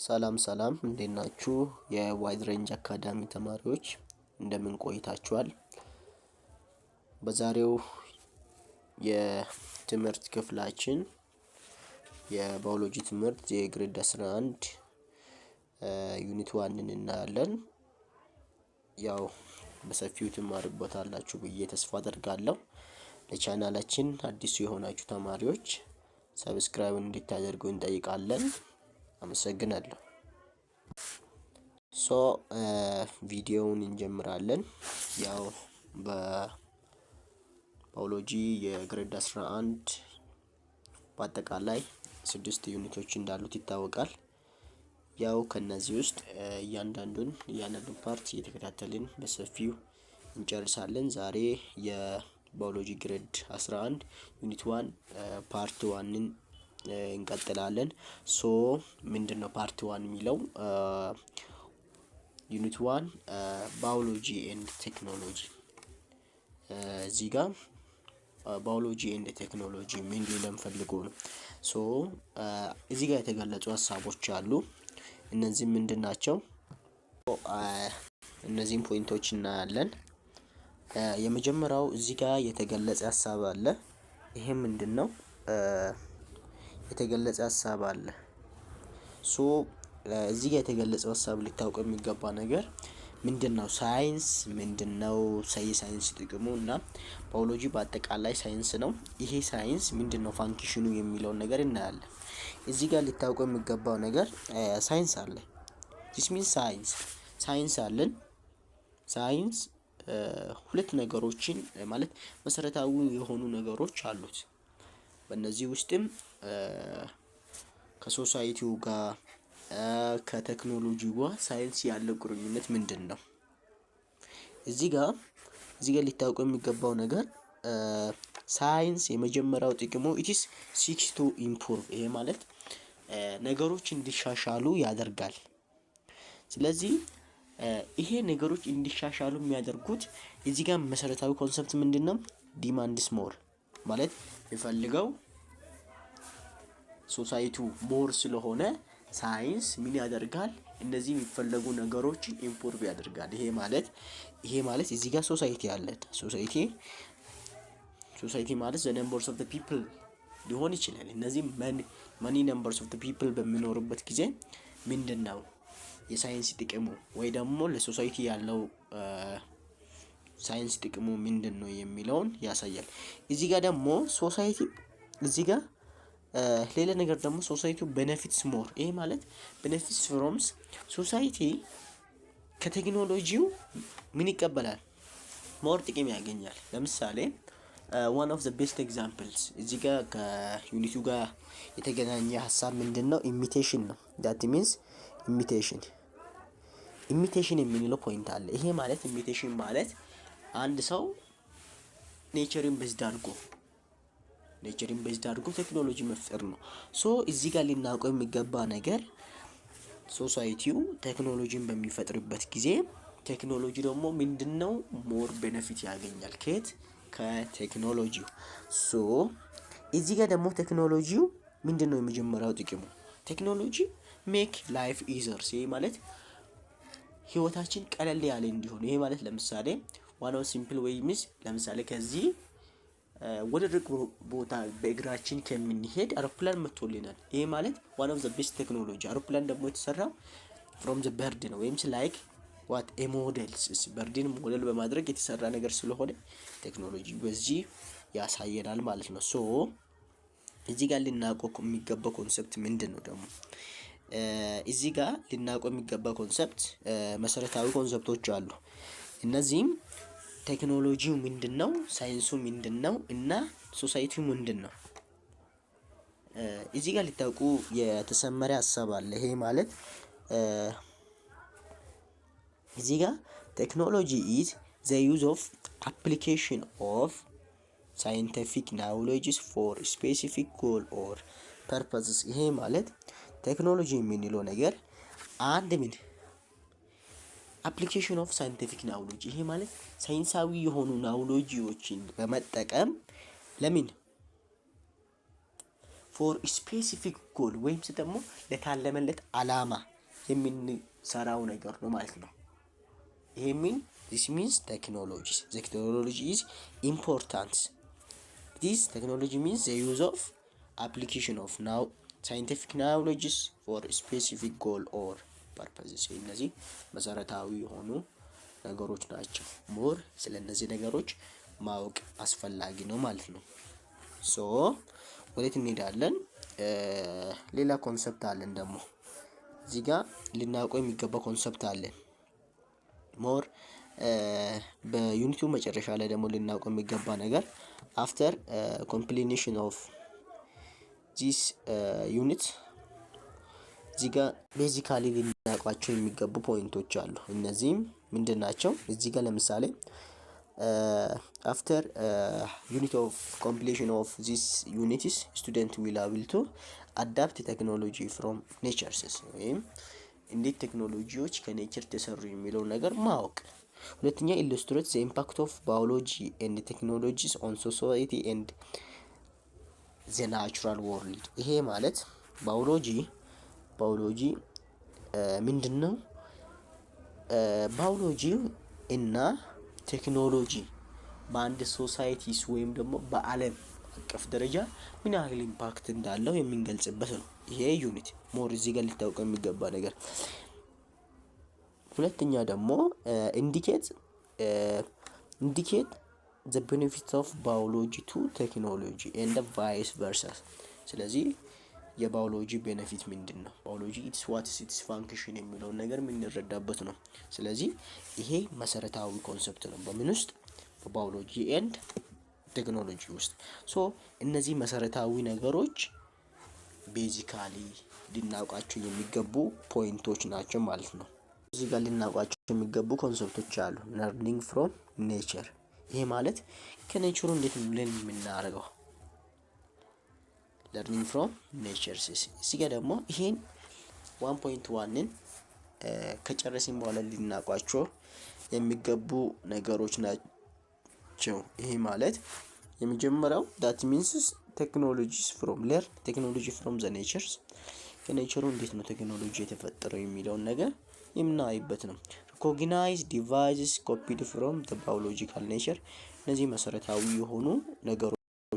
ሰላም ሰላም እንዴት ናችሁ? የዋይድ ሬንጅ አካዳሚ ተማሪዎች እንደምን ቆይታችኋል? በዛሬው የትምህርት ክፍላችን የባዮሎጂ ትምህርት የግሬድ 11 ዩኒት 1ን እናያለን። ያው በሰፊው ትማሩበታላችሁ ብዬ ተስፋ አደርጋለሁ። ለቻናላችን አዲስ የሆናችሁ ተማሪዎች ሰብስክራይብ እንድታደርጉ እንጠይቃለን። አመሰግናለሁ። ቪዲዮውን እንጀምራለን። ያው በባዮሎጂ የግሬድ 11 በአጠቃላይ 6 ዩኒቶች እንዳሉት ይታወቃል። ያው ከነዚህ ውስጥ እያንዳንዱን ፓርት እየተከታተልን በሰፊው እንጨርሳለን። ዛሬ የባዮሎጂ ግሬድ 11 ዩኒት 1 ፓርት 1ን እንቀጥላለን። ምንድነው ፓርት 1 የሚለው? ዩኒት 1 ባዮሎጂ ኤንድ ቴክኖሎጂ። እዚህ ጋር ባዮሎጂ ኤንድ ቴክኖሎጂ ምን ሊለን ፈልጎ ነው? እዚህ ጋር የተገለጹ ሀሳቦች አሉ። እነዚህ ምንድን ናቸው? እነዚህን ፖይንቶች እናያለን። የመጀመሪያው እዚህ ጋር የተገለጸ ሀሳብ አለ። ይሄ ምንድነው? የተገለጸ ሀሳብ አለ። እዚህ ጋር የተገለጸው ሀሳብ ሊታወቅ የሚገባ ነገር ምንድነው? ሳይንስ ምንድነው? ሳይንስ ጥቅሙ እና ባዮሎጂ በአጠቃላይ ሳይንስ ነው። ይሄ ሳይንስ ምንድነው ፋንክሽኑ የሚለውን ነገር እናያለን። እዚህ ጋር ሊታወቅ የሚገባው ነገር ሳይንስ አለ። ዲስ ሚንስ ሳይንስ አለን። ሳይንስ ሁለት ነገሮችን ማለት መሰረታዊ የሆኑ ነገሮች አሉት። በእነዚህ ውስጥም ከሶሳይቲው ጋር ከቴክኖሎጂው ጋር ሳይንስ ያለው ቁርኝነት ምንድነው? እዚህ ጋር ሊታወቅ የሚገባው ነገር ሳይንስ የመጀመሪያው ጥቅሙ ኢትስ ሲክስ ቱ ኢምፕሩቭ። ይሄ ማለት ነገሮች እንዲሻሻሉ ያደርጋል። ስለዚህ ይሄ ነገሮች እንዲሻሻሉ የሚያደርጉት እዚህ ጋር መሰረታዊ ኮንሰፕት ምንድነው? ዲማንድስ ሞር ማለት የሚፈልገው ሶሳይቲው ሞር ስለሆነ ሳይንስ ምን ያደርጋል? እነዚህ የሚፈለጉ ነገሮችን ኢምፕሩቭ ያደርጋል። ይሄ ማለት እዚህ ጋር ሶሳይቲ አለን። ሶሳይቲ ማለት ዘ ነምበርስ ኦፍ ዘ ፒፕል ሊሆን ይችላል። እነዚህ መኒ ነምበርስ ኦፍ ዘ ፒፕል በሚኖርበት ጊዜ ምንድነው የሳይንስ ጥቅሙ ወይ ደግሞ ለሶሳይቲ ያለው ሳይንስ ጥቅሙ ምንድነው የሚለውን ያሳያል። እዚህ ጋር ደግሞ ሶሳይቲ እዚህ ጋር ሌላ ነገር ደግሞ ሶሳይቲው ቤኔፊትስ ሞር። ይሄ ማለት ቤኔፊትስ ፍሮምስ ሶሳይቲ ከቴክኖሎጂው ምን ይቀበላል? ሞር ጥቅም ያገኛል። ለምሳሌ ዋን ኦፍ ዘ ቤስት ኤግዛምፕልስ እዚህ ጋር ከዩኒቱ ጋር የተገናኘ ሀሳብ ምንድነው? ኢሚቴሽን ነው። ዳት ሚንስ ኢሚቴሽን የሚለው ፖይንት አለ። ይሄ ማለት ኢሚቴሽን ማለት አንድ ሰው ኔቸርን ቤዝድ አድርጎ ቴክኖሎጂ መፍጠር ነው። እዚህ ጋር ልናውቀው የሚገባ ነገር ሶሳይቲው ቴክኖሎጂን በሚፈጥርበት ጊዜ ቴክኖሎጂ ደግሞ ምንድነው ሞር ቤኔፊት ያገኛል። ከቴክኖሎጂው እዚህ ጋር ደግሞ ቴክኖሎጂው ምንድነው የመጀመሪያው ጥቅሙ? ቴክኖሎጂ ሜክ ላይፍ ኢዘር። ይሄ ማለት ህይወታችን ቀለል ያለ እንዲሆን። ይሄ ማለት ለምሳሌ ዋናው ሲምፕል ወይ ሚስ ለምሳሌ ከዚህ ወደ ርቅ ቦታ በእግራችን ከምንሄድ አውሮፕላን መጥቶልናል። ይሄ ማለት ዋን ኦፍ ዘ ቤስት ቴክኖሎጂ። አውሮፕላን ደግሞ የተሰራው ፍሮም ዘ በርድ ነው ወይም ላይክ ዋት ኤ ሞዴልስ በርድን ሞዴል በማድረግ የተሰራ ነገር ስለሆነ ቴክኖሎጂ በዚህ ያሳየናል ማለት ነው። እዚህ ጋር ልናውቀው የሚገባው ኮንሰፕት ምንድነው ደግሞ? እዚህ ጋር ልናውቀው የሚገባው ኮንሰፕት መሰረታዊ ኮንሰፕቶች አሉ። እነዚህም ቴክኖሎጂው ምንድነው? ሳይንሱ ምንድነው? እና ሶሳይቲው ምንድነው? እዚህ ጋር ሊታውቁ የተሰመረ ሀሳብ አለ። ይሄ ማለት እዚህ ጋር ቴክኖሎጂ ኢዝ ዘ ዩዝ ኦፍ አፕሊኬሽን ኦፍ ሳይንቲፊክ ናውሌጅስ ፎር ስፔሲፊክ ጎል ኦር ፐርፐዝስ። ይሄ ማለት ቴክኖሎጂ የምንለው ነገር አንድ አፕሊኬሽን ኦፍ ሳይንቲፊክ ናውሌጅ። ይሄ ማለት ሳይንሳዊ የሆኑ ናውሌጆችን በመጠቀም ለምን ፎር ስፔሲፊክ ጎል ወይም ደግሞ ለታለመለት አላማ የምንሰራው ነገር ነው ማለት ነው። ይሄ this means technologies. The technology is important. This technology means the use of application of now scientific knowledges for specific goal or purposes. እነዚህ መሰረታዊ የሆኑ ነገሮች ናቸው። ሞር ስለ እነዚህ ነገሮች ማወቅ አስፈላጊ ነው ማለት ነው። ሶ ወዴት እንሄዳለን? ሌላ ኮንሰፕት አለን ደግሞ እዚህ ጋር ልናውቀው የሚገባ ኮንሰፕት አለን። ሞር በዩኒቱ መጨረሻ ላይ ደግሞ ልናውቀው የሚገባ ነገር አፍተር ኮምፕሊሽን ኦፍ ዚስ ዩኒት እዚህ ጋር ቤዚካሊ ልናውቃቸው የሚገቡ ፖይንቶች አሉ። እነዚህም ምንድን ናቸው? እዚህ ጋር ለምሳሌ አፍተር ዩኒት ኦፍ ኮምፕሊሽን ኦፍ ዚስ ዩኒትስ ስቱደንት ዊል አብል ቱ አዳፕት ቴክኖሎጂ ፍሮም ኔቸርስ ወይም እንዴት ቴክኖሎጂዎች ከኔቸር ተሰሩ የሚለው ነገር ማወቅ። ሁለተኛ ኢሉስትሬት ዘ ኢምፓክት ኦፍ ባዮሎጂ ኤንድ ቴክኖሎጂስ ኦን ሶሳይቲ ኤንድ ዘ ናቹራል ወርልድ። ይሄ ማለት ባዮሎጂ ምንድነው? ባዮሎጂ እና ቴክኖሎጂ በአንድ ሶሳይቲስ ወይም ደግሞ በዓለም አቀፍ ደረጃ ምን ያህል ኢምፓክት እንዳለው የምንገልጽበት ነው ይሄ ዩኒት። ሞር እዚህ ጋር ሊታወቀው የሚገባ ነገር። ሁለተኛ ደግሞ ኢንዲኬት ዘ ቤኔፊት ኦፍ ባዮሎጂ ቱ ቴክኖሎጂ ኤንድ ቫይስ ቨርሳ። ስለዚህ የባዮሎጂ ቤኔፊት ምንድን ነው? ባዮሎጂ ኢትስ ዋትስ ኢትስ ፋንክሽን የሚለውን ነገር የምንረዳበት ነው። ስለዚህ ይሄ መሰረታዊ ኮንሰፕት ነው በምን ውስጥ? በባዮሎጂ ኤንድ ቴክኖሎጂ ውስጥ። ሶ እነዚህ መሰረታዊ ነገሮች ቤዚካሊ ልናውቃቸው የሚገቡ ፖይንቶች ናቸው ማለት ነው። እዚህ ጋር ልናውቃቸው የሚገቡ ኮንሰፕቶች አሉ። ለርኒንግ ፍሮም ኔቸር። ይሄ ማለት ከኔቸሩ እንዴት ብለን የምናደርገው ለርኒንግ ፍሮም ኔቸር። እዚህ ጋር ደግሞ ይሄን 1.1ን ከጨረስን በኋላ ልናውቃቸው የሚገቡ ነገሮች ናቸው። ይሄ ማለት የመጀመሪያው that means technologies from learn technology from the natures። ከኔቸሩ እንዴት ነው ቴክኖሎጂ የተፈጠረው የሚለውን ነገር የምናይበት ነው። recognize devices copied from the biological nature። እነዚህ መሰረታዊ የሆኑ ነገሮች